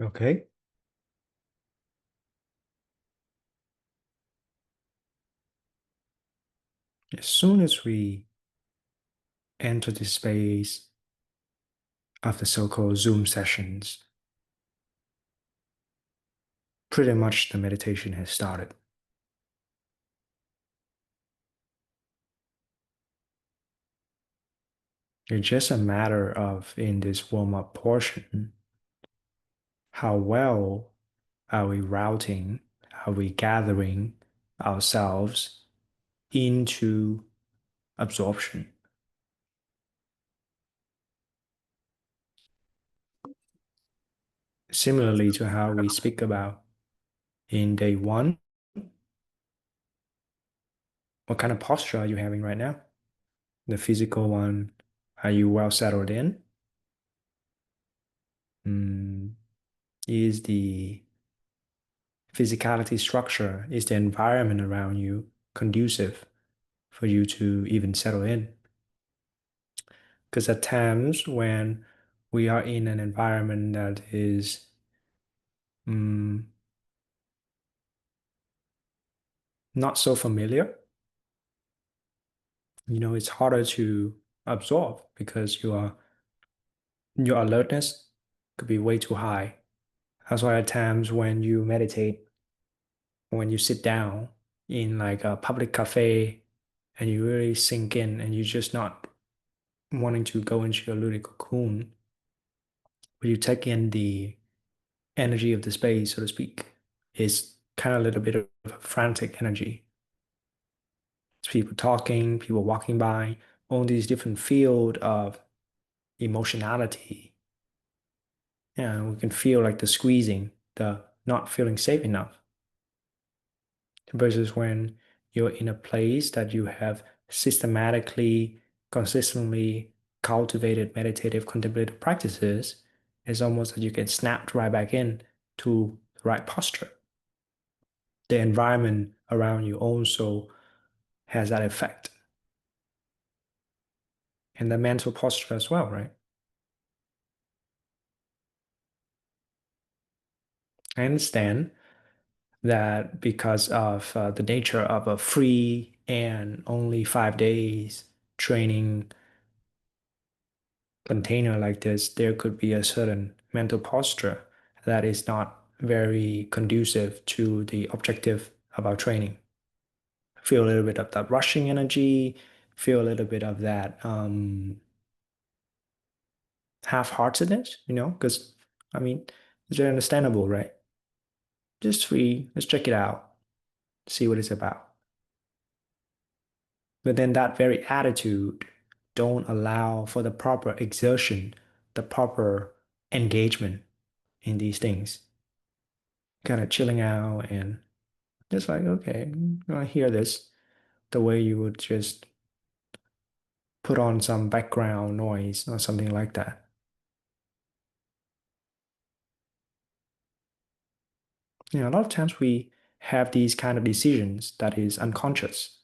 Okay. As soon as we enter the space of the so-called Zoom sessions, pretty much the meditation has started. It's just a matter of, in this warm-up portion, how well are we routing, are we gathering ourselves into absorption? Similarly to how we speak about in day one, what kind of posture are you having right now? The physical one, are you well settled in? Mm, is the physicality structure, is the environment around you conducive for you to even settle in? Because at times when we are in an environment that is mm, not so familiar, it's harder to absorb because your alertness could be way too high. That's why at times when you meditate, when you sit down in like a public cafe and you really sink in and you're just not wanting to go into your little cocoon, but you take in the energy of the space, so to speak, is kind of a little bit of a frantic energy. It's people talking, people walking by, all these different field of emotionality. Yeah, we can feel like the squeezing, the not feeling safe enough. Versus when you're in a place that you have systematically, consistently cultivated meditative contemplative practices, it's almost that you get snapped right back in to the right posture. The environment around you also has that effect. And the mental posture as well, right? I understand that because of the nature of a free and only 5 days training container like this, there could be a certain mental posture that is not very conducive to the objective of our training. Feel a little bit of that rushing energy, feel a little bit of that half-heartedness, because I mean, it's very understandable, right? Just free, let's check it out, see what it's about. But then that very attitude don't allow for the proper exertion, the proper engagement in these things. Kind of chilling out and just like, okay, I hear this the way you would just put on some background noise or something like that. A lot of times we have these kind of decisions that is unconscious,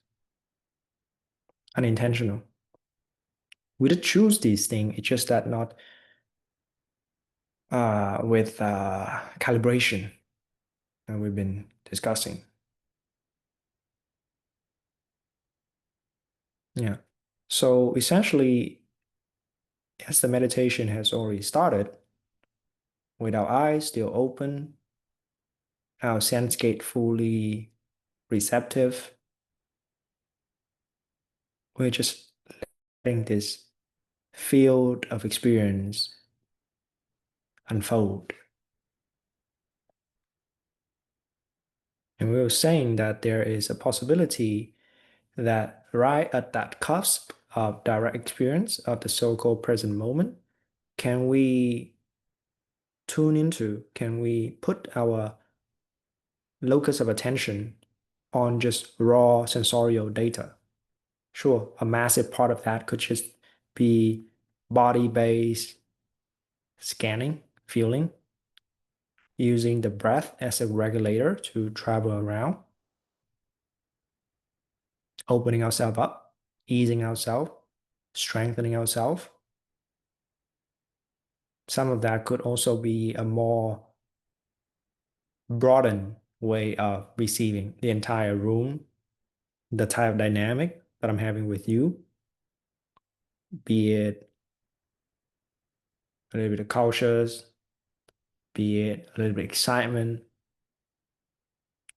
unintentional. We did choose these things, it's just that not with calibration that we've been discussing. Yeah. So essentially, as the meditation has already started, with our eyes still open, our sense gate fully receptive, we're just letting this field of experience unfold. And we were saying that there is a possibility that right at that cusp of direct experience of the so-called present moment, can we can we put our locus of attention on just raw sensorial data? Sure, a massive part of that could just be body-based scanning, feeling, using the breath as a regulator to travel around, opening ourselves up, easing ourselves, strengthening ourselves. Some of that could also be a more broaden way of receiving the entire room, the type of dynamic that I'm having with you, be it a little bit of cultures, be it a little bit excitement,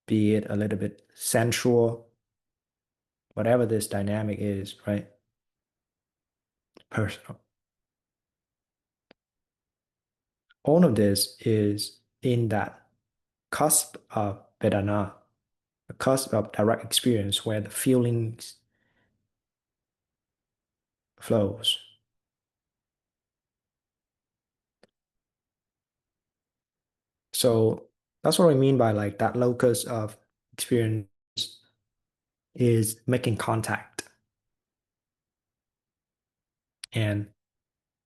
be it a little bit sensual, whatever this dynamic is, right? Personal. All of this is in that cusp of Vedana, a cusp of direct experience where the feelings flows. So that's what I mean by like that locus of experience is making contact. And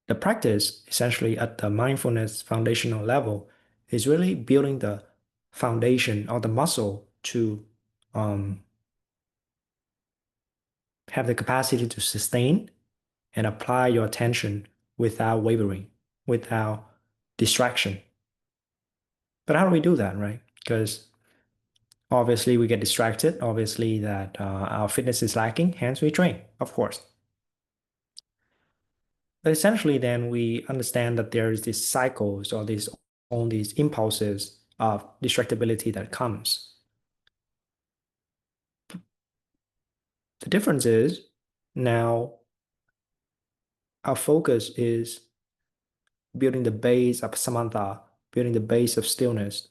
the practice, essentially at the mindfulness foundational level, is really building the foundation or the muscle to um, have the capacity to sustain and apply your attention without wavering, without distraction. But how do we do that, right? Because obviously we get distracted, obviously that our fitness is lacking, hence we train, of course. But essentially, then we understand that there is these cycles or these impulses of distractibility that comes. The difference is now our focus is building the base of samatha, building the base of stillness.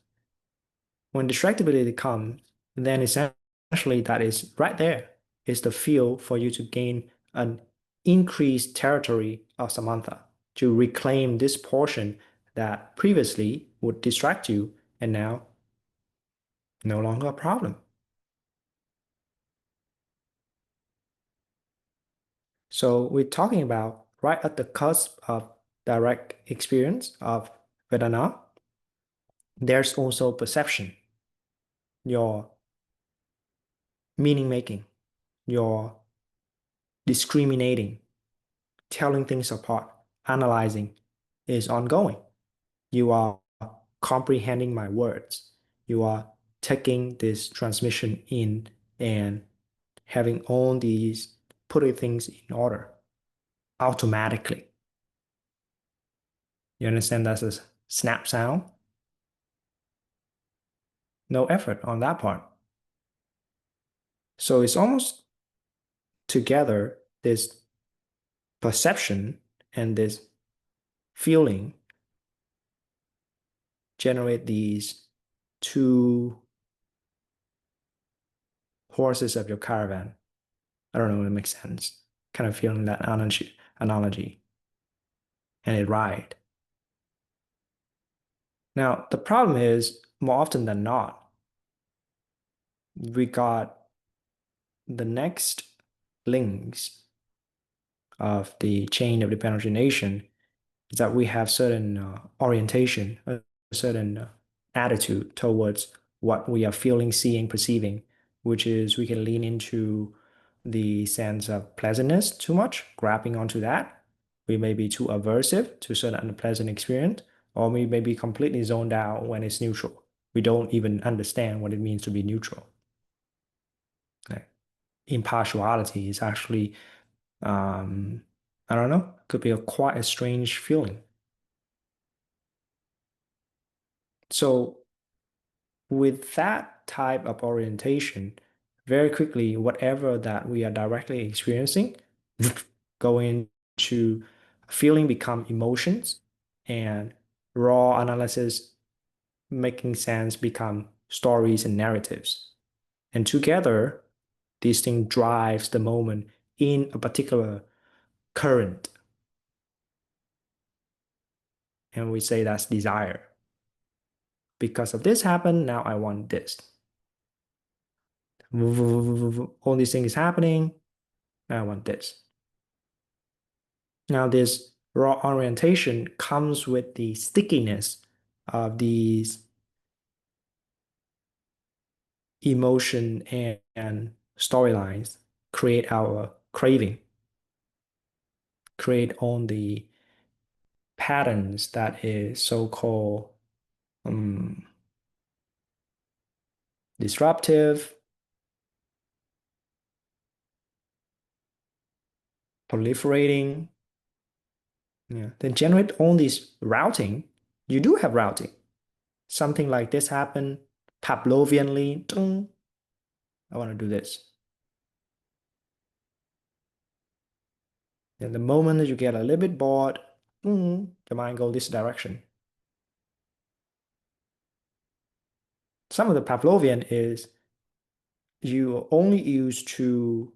When distractibility comes, then essentially that is right there is the field for you to gain an increased territory of samatha, to reclaim this portion that previously would distract you and now no longer a problem. So we're talking about right at the cusp of direct experience of Vedana, there's also perception, your meaning making, your discriminating, telling things apart, analyzing is ongoing. You are comprehending my words. You are taking this transmission in and having all these, putting things in order automatically. You understand that's a snap sound? No effort on that part. So it's almost together this perception and this feeling generate these two horses of your caravan. I don't know if it makes sense. Kind of feeling that analogy, and it ride. Now, the problem is more often than not, we got the next links of the chain of dependent origination is that we have certain orientation, a certain attitude towards what we are feeling, seeing, perceiving, which is we can lean into the sense of pleasantness too much, grabbing onto that. We may be too aversive to certain unpleasant experience, or we may be completely zoned out when it's neutral. We don't even understand what it means to be neutral. Like, impartiality is actually, I don't know, could be quite a strange feeling. So with that type of orientation, very quickly, whatever that we are directly experiencing, going to feeling become emotions, and raw analysis, making sense become stories and narratives. And together, this thing drives the moment in a particular current. And we say that's desire. Because of this happened, now I want this. All these things happening, I want this. Now, this raw orientation comes with the stickiness of these emotion and storylines, create our craving, create on the patterns that is so-called disruptive, proliferating. Yeah. Then generate all these routing. You do have routing. Something like this happen, Pavlovianly, ding, I want to do this. And the moment that you get a little bit bored, the mind go this direction. Some of the Pavlovian is you only use to,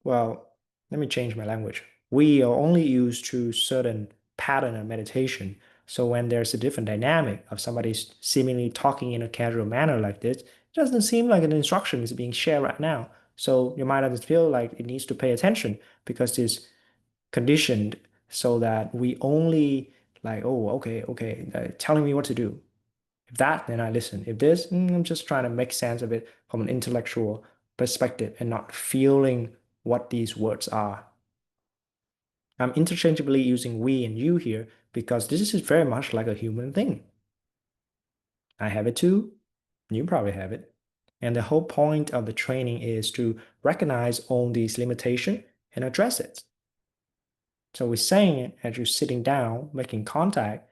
well, let me change my language. We are only used to certain pattern of meditation. So when there's a different dynamic of somebody seemingly talking in a casual manner like this, it doesn't seem like an instruction is being shared right now. So your mind doesn't feel like it needs to pay attention because it's conditioned so that we only like, oh, okay, telling me what to do. If that, then I listen. If this, I'm just trying to make sense of it from an intellectual perspective and not feeling what these words are. I'm interchangeably using we and you here because this is very much like a human thing. I have it too. You probably have it. And the whole point of the training is to recognize all these limitations and address it. So we're saying it as you're sitting down, making contact,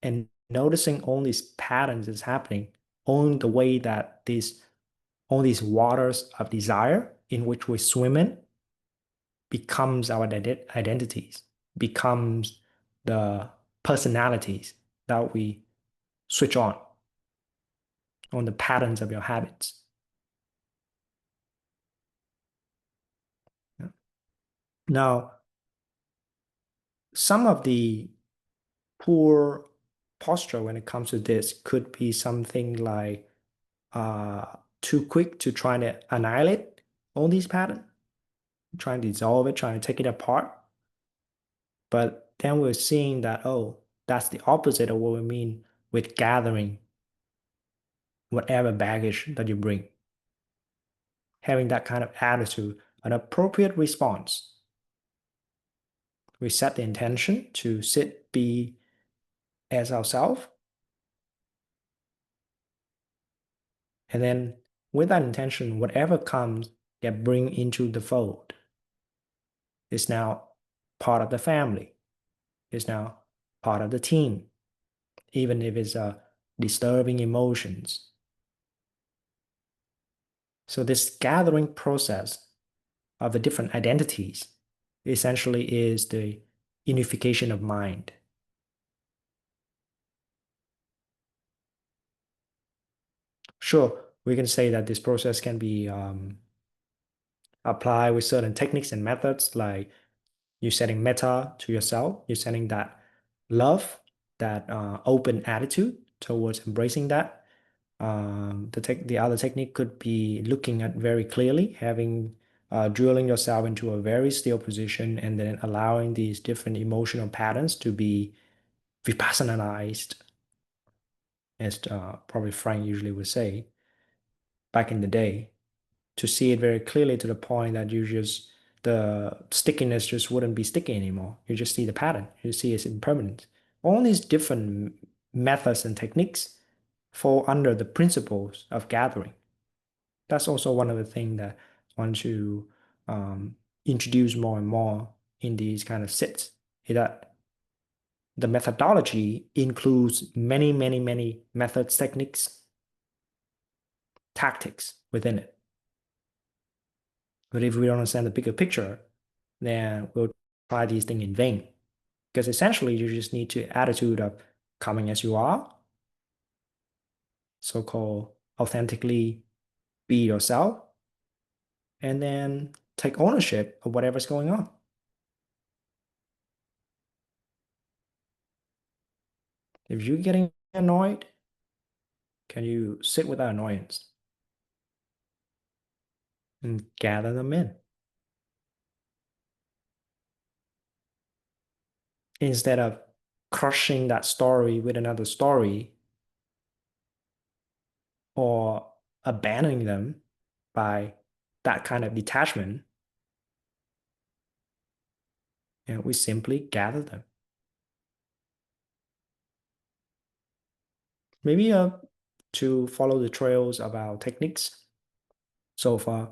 and noticing all these patterns is happening, only the way that all these waters of desire in which we swim in becomes our identities, becomes the personalities that we switch on the patterns of your habits. Yeah. Now, some of the poor posture when it comes to this could be something like uh, too quick to try to annihilate all these patterns, trying to dissolve it, trying to take it apart. But then we're seeing that, oh, that's the opposite of what we mean with gathering whatever baggage that you bring. Having that kind of attitude, an appropriate response. We set the intention to sit, be as ourselves. And then with that intention, whatever comes, get bring into the fold. It's now part of the family. It's now part of the team, even if it's disturbing emotions. So this gathering process of the different identities essentially is the unification of mind. Sure, we can say that this process can be applied with certain techniques and methods, like you setting metta to yourself, you're setting that love, that open attitude towards embracing that. The other technique could be looking at very clearly, having drilling yourself into a very still position, and then allowing these different emotional patterns to be vipassanized, as probably Frank usually would say back in the day, to see it very clearly to the point that you just the stickiness just wouldn't be sticky anymore. You just see the pattern. You see its impermanence. All these different methods and techniques fall under the principles of gathering. That's also one of the things that I want to introduce more and more in these kind of sits, is that the methodology includes many methods, techniques, tactics within it. But if we don't understand the bigger picture, then we'll try these things in vain. Because essentially, you just need to attitude of coming as you are, so-called authentically be yourself, and then take ownership of whatever's going on. If you're getting annoyed, can you sit with that annoyance and gather them in? Instead of crushing that story with another story or abandoning them by that kind of detachment, and we simply gather them. Maybe to follow the trails of our techniques so far,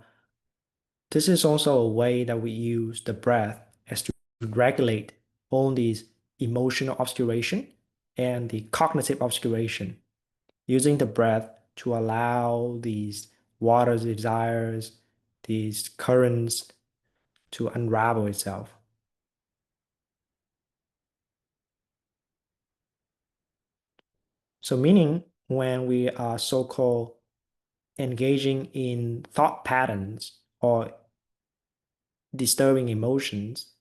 this is also a way that we use the breath as to regulate all these emotional obscuration and the cognitive obscuration, using the breath to allow these water desires, these currents to unravel itself. So meaning when we are so-called engaging in thought patterns or disturbing emotions,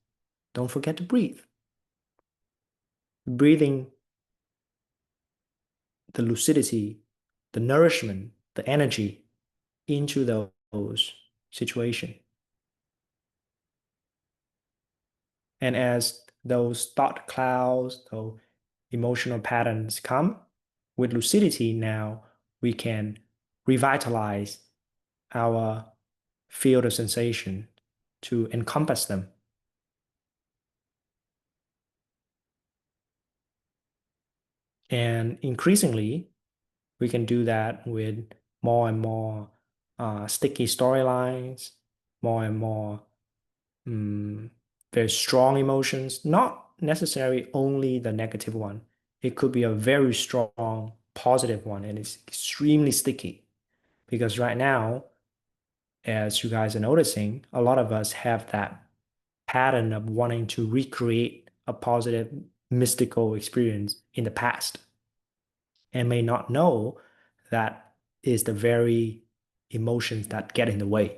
don't forget to breathe. Breathing the lucidity, the nourishment, the energy into those situations. And as those thought clouds, those emotional patterns come, with lucidity now, we can revitalize our field of sensation to encompass them. And increasingly, we can do that with more and more sticky storylines, more and more very strong emotions, not necessarily only the negative one. It could be a very strong positive one, and it's extremely sticky. Because right now, as you guys are noticing, a lot of us have that pattern of wanting to recreate a positive mystical experience in the past and may not know that is the very emotions that get in the way.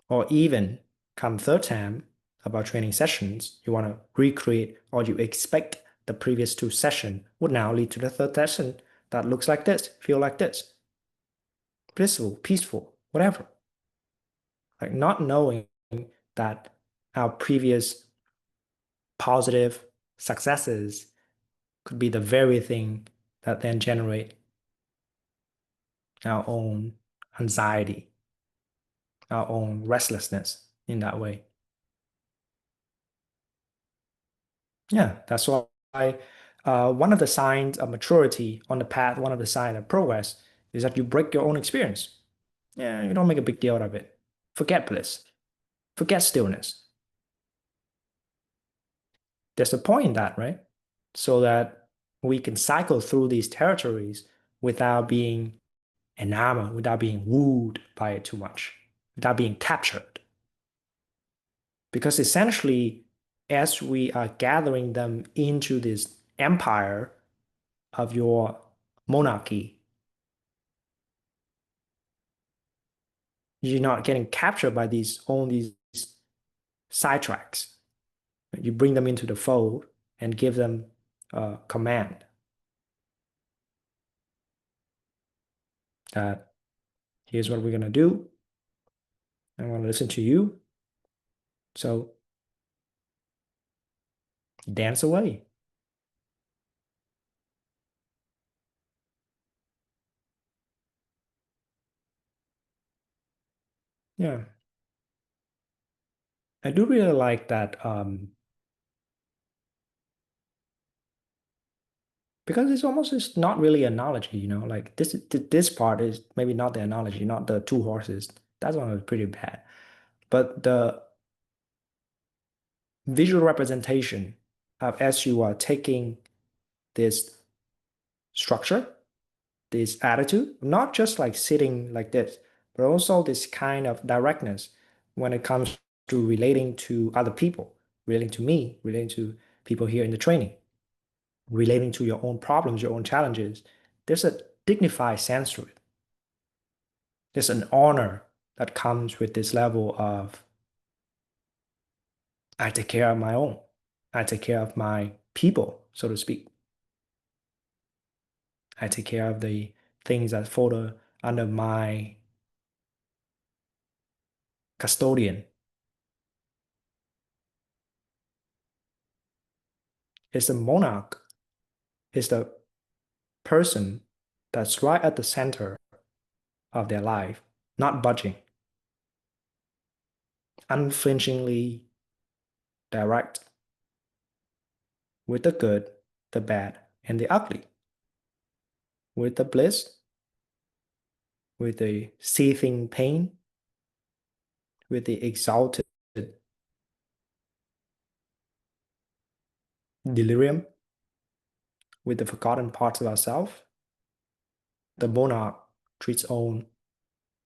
Or even come third time about training sessions, you want to recreate or you expect the previous two sessions would now lead to the third session that looks like this, feel like this, blissful, peaceful, whatever. Like not knowing that our previous positive successes could be the very thing that then generate our own anxiety, our own restlessness in that way. Yeah, that's why one of the signs of maturity on the path, one of the signs of progress is that you break your own experience. Yeah, you don't make a big deal out of it. Forget bliss, forget stillness. There's a point in that, right? So that we can cycle through these territories without being enamored, without being wooed by it too much, without being captured. Because essentially, as we are gathering them into this empire of your monarchy, you're not getting captured by these sidetracks. You bring them into the fold and give them a command that here's what we're gonna do. I want to listen to you. So dance away. Yeah. I do really like that because it's almost it's not really analogy, like this part is maybe not the analogy, not the two horses. That one was pretty bad. But the visual representation of as you are taking this structure, this attitude, not just like sitting like this, but also this kind of directness when it comes to relating to other people, relating to me, relating to people here in the training, relating to your own problems, your own challenges. There's a dignified sense to it. There's an honor that comes with this level of I take care of my own. I take care of my people, so to speak. I take care of the things that fall under my custodian. It's the monarch, it's the person that's right at the center of their life, not budging, unflinchingly direct with the good, the bad, and the ugly, with the bliss, with the seething pain, with the exalted delirium, with the forgotten parts of ourselves. The monarch treats own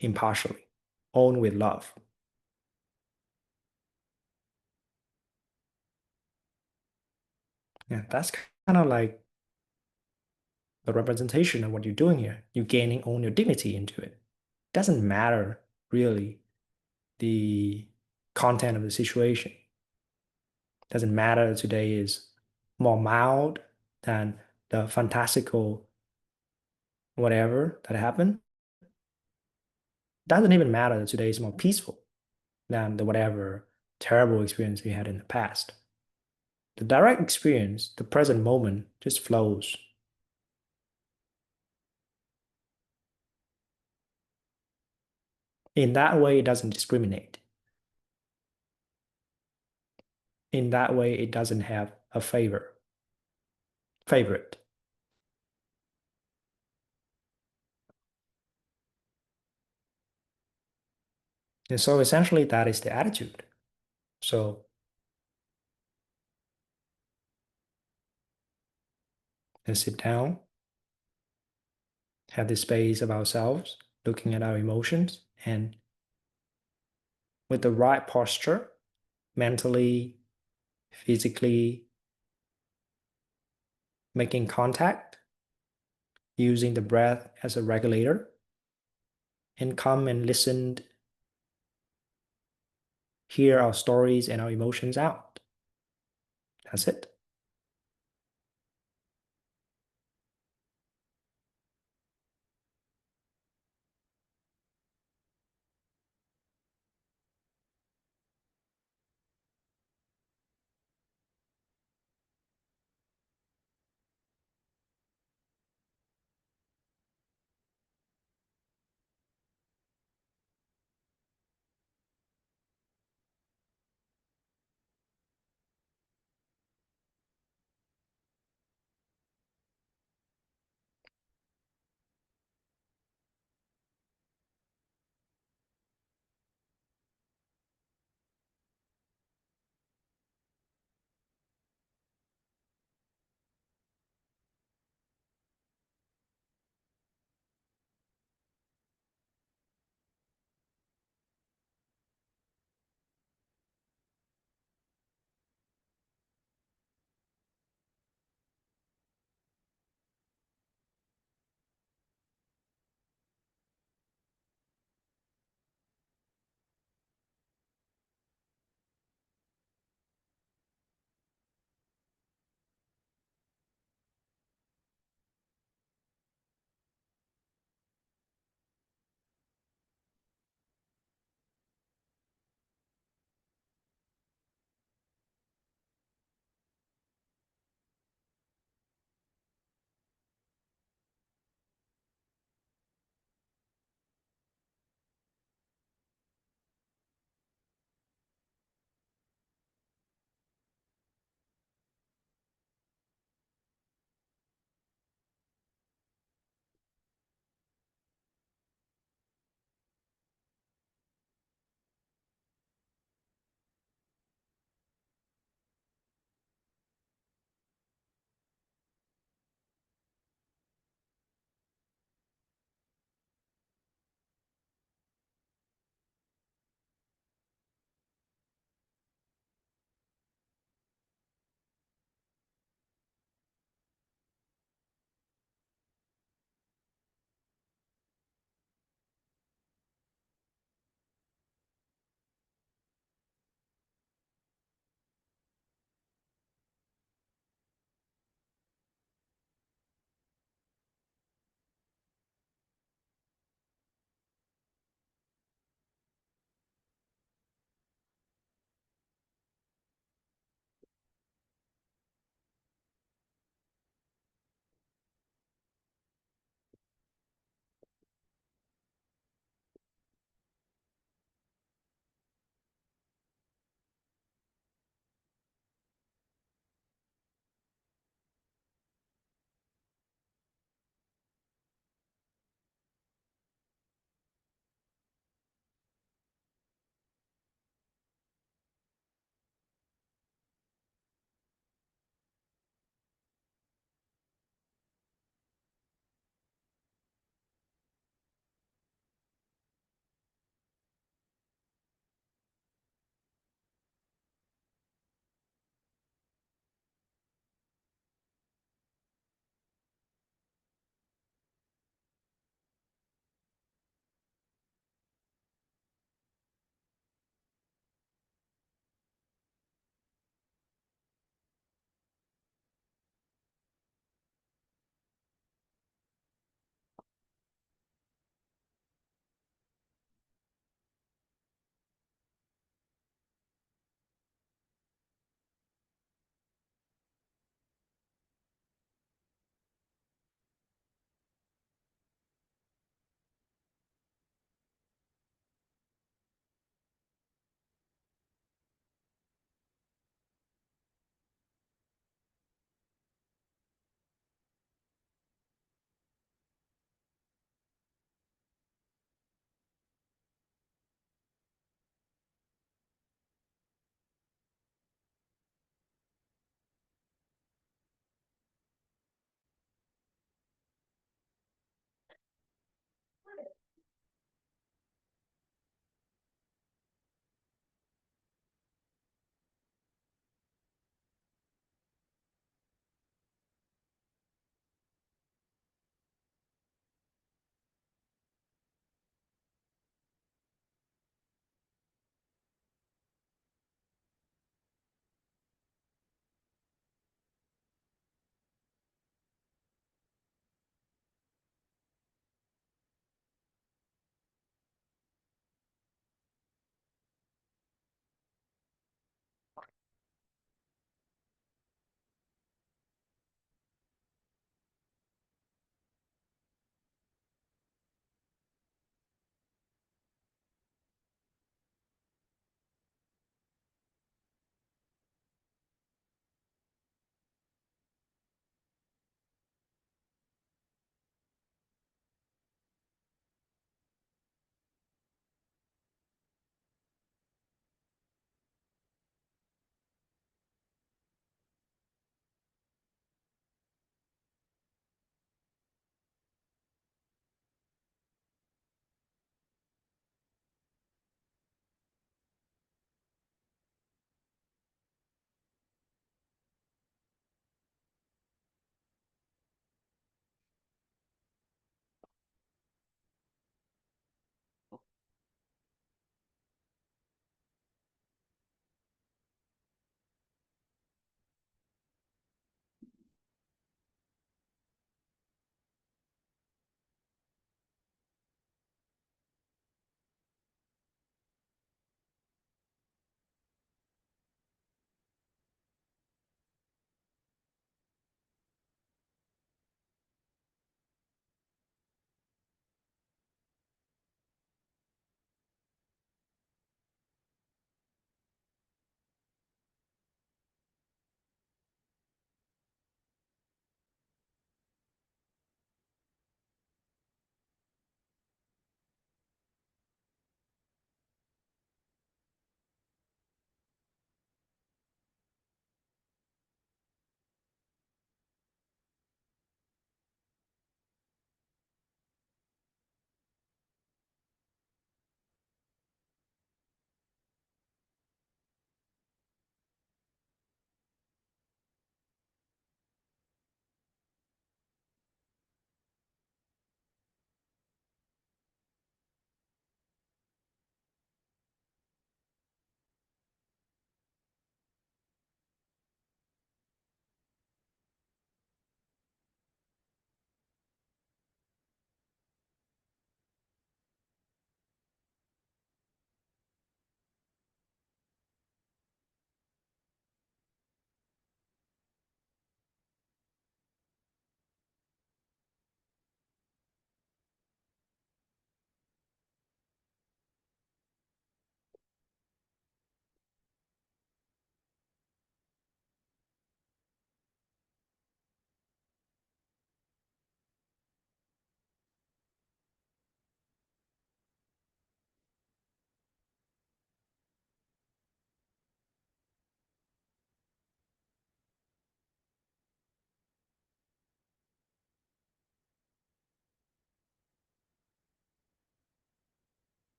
impartially, own with love. Yeah, that's kind of like the representation of what you're doing here. You're gaining own your dignity into it. Doesn't matter really the content of the situation. Doesn't matter today is more mild than the fantastical whatever that happened. Doesn't even matter that today is more peaceful than the whatever terrible experience we had in the past. The direct experience, the present moment, just flows. In that way, it doesn't discriminate. In that way, it doesn't have a favorite. And so essentially that is the attitude. So let's sit down, have this space of ourselves, looking at our emotions, and with the right posture, mentally, physically, making contact, using the breath as a regulator, and come and listen, hear our stories and our emotions out. That's it.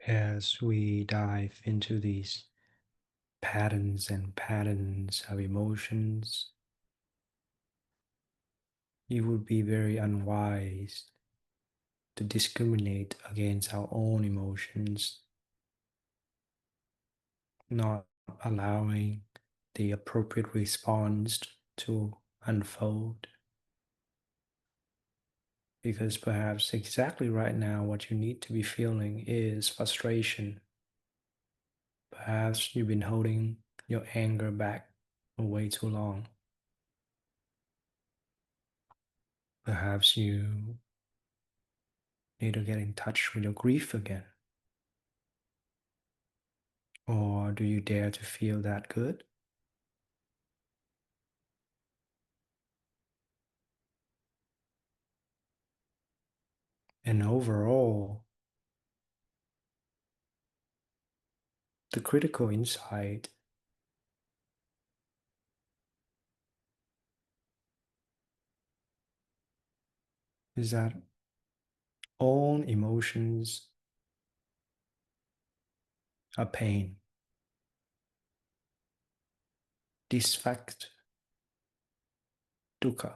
as we dive into these patterns and patterns of emotions, it would be very unwise to discriminate against our own emotions, not allowing the appropriate response to unfold. Because perhaps exactly right now, what you need to be feeling is frustration. Perhaps you've been holding your anger back for way too long. Perhaps you need to get in touch with your grief again. Or do you dare to feel that good? And overall, the critical insight is that all emotions are pain, disfact, dukkha.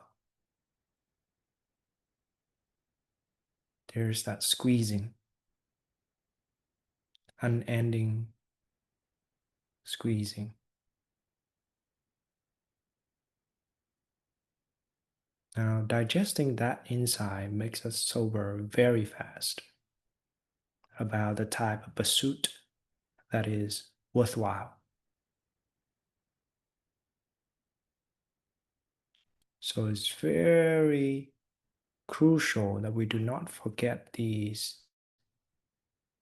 There's that squeezing, unending squeezing. Now, digesting that insight makes us sober very fast about the type of pursuit that is worthwhile. So it's very crucial that we do not forget these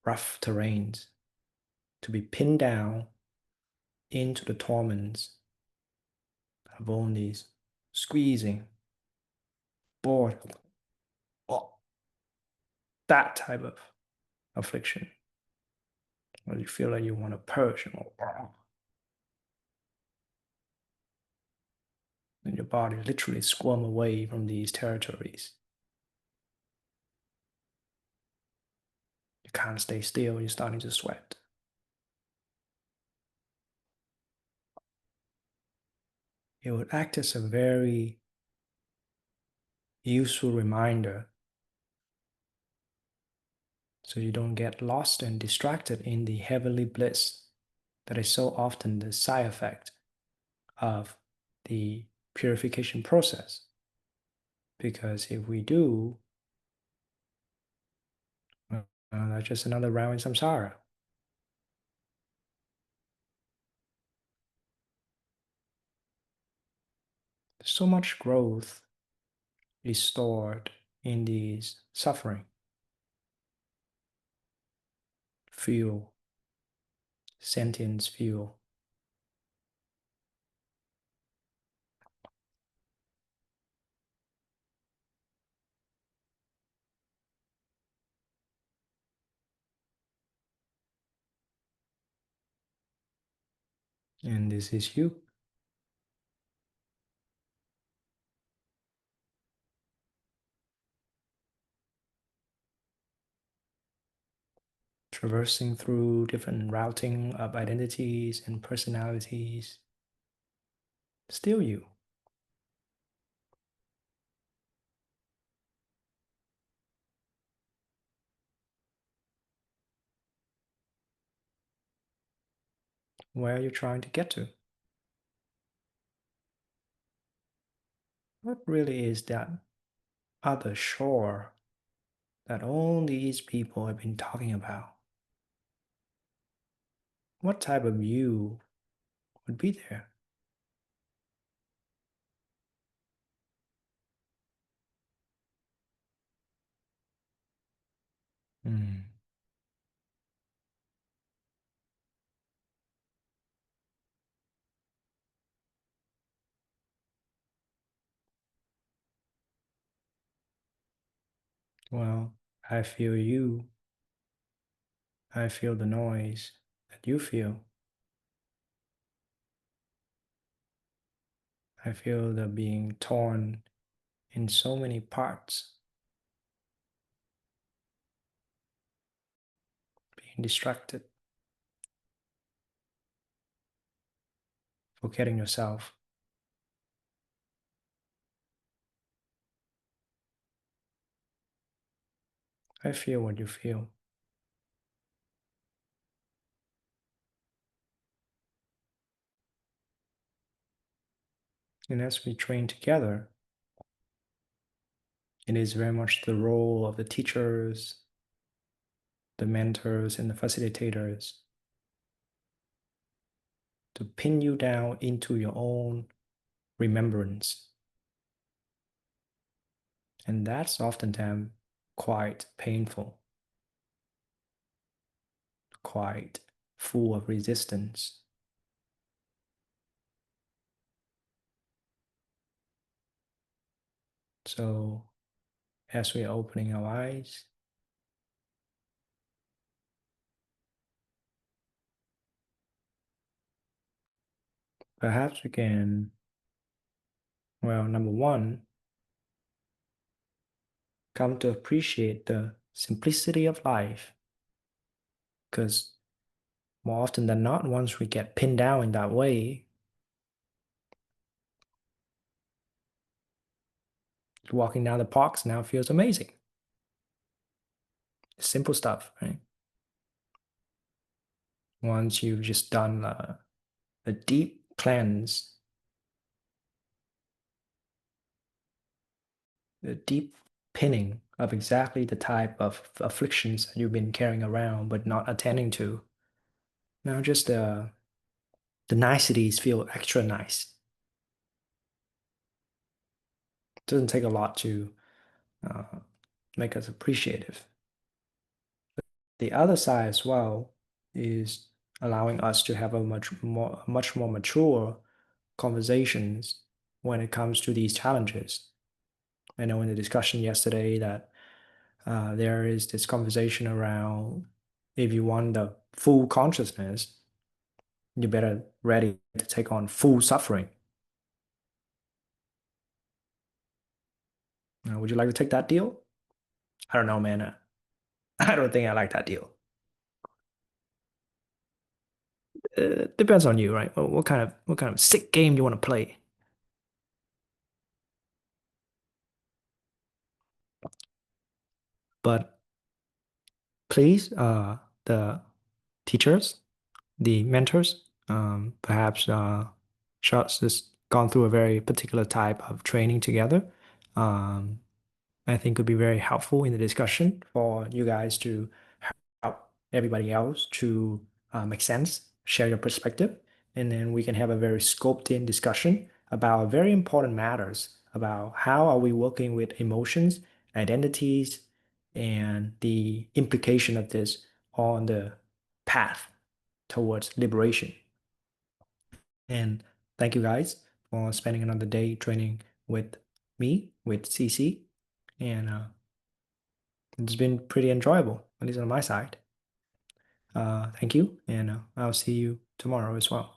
rough terrains to be pinned down into the torments of all these squeezing, boredom, oh, that type of affliction, where you feel like you want to purge and your body literally squirm away from these territories. You can't stay still, you're starting to sweat. It would act as a very useful reminder so you don't get lost and distracted in the heavenly bliss that is so often the side effect of the purification process. Because if we do, that's just another round in samsara. So much growth is stored in these suffering, fuel, sentience fuel. And this is you. Traversing through different routing of identities and personalities. Still you. Where are you trying to get to? What really is that other shore that all these people have been talking about? What type of you would be there? Hmm. Well, I feel you. I feel the noise that you feel. I feel the being torn in so many parts, being getting distracted, forgetting yourself. I feel what you feel. And as we train together, it is very much the role of the teachers, the mentors, and the facilitators to pin you down into your own remembrance. And that's oftentimes quite painful, quite full of resistance. So, as we're opening our eyes, perhaps we can, well, number one, come to appreciate the simplicity of life. Because more often than not, once we get pinned down in that way, walking down the parks now feels amazing. Simple stuff, right? Once you've just done a deep cleanse, the deep pinning of exactly the type of afflictions that you've been carrying around but not attending to. Now just the niceties feel extra nice. It doesn't take a lot to uh, make us appreciative. The other side as well is allowing us to have a much more mature conversations when it comes to these challenges. I know in the discussion yesterday that there is this conversation around if you want the full consciousness, you better ready to take on full suffering. Would you like to take that deal? I don't know, man. I don't think I like that deal. Depends on you, right? What kind of sick game you want to play? But please, the teachers, the mentors, perhaps Charles has gone through a very particular type of training together. Um, I think could be very helpful in the discussion for you guys to help everybody else to make sense, share your perspective, and then we can have a very scoped in discussion about very important matters about how are we working with emotions, identities, and the implication of this on the path towards liberation. And thank you guys for spending another day training with me, with CC. And it's been pretty enjoyable, at least on my side. Thank you, and I'll see you tomorrow as well.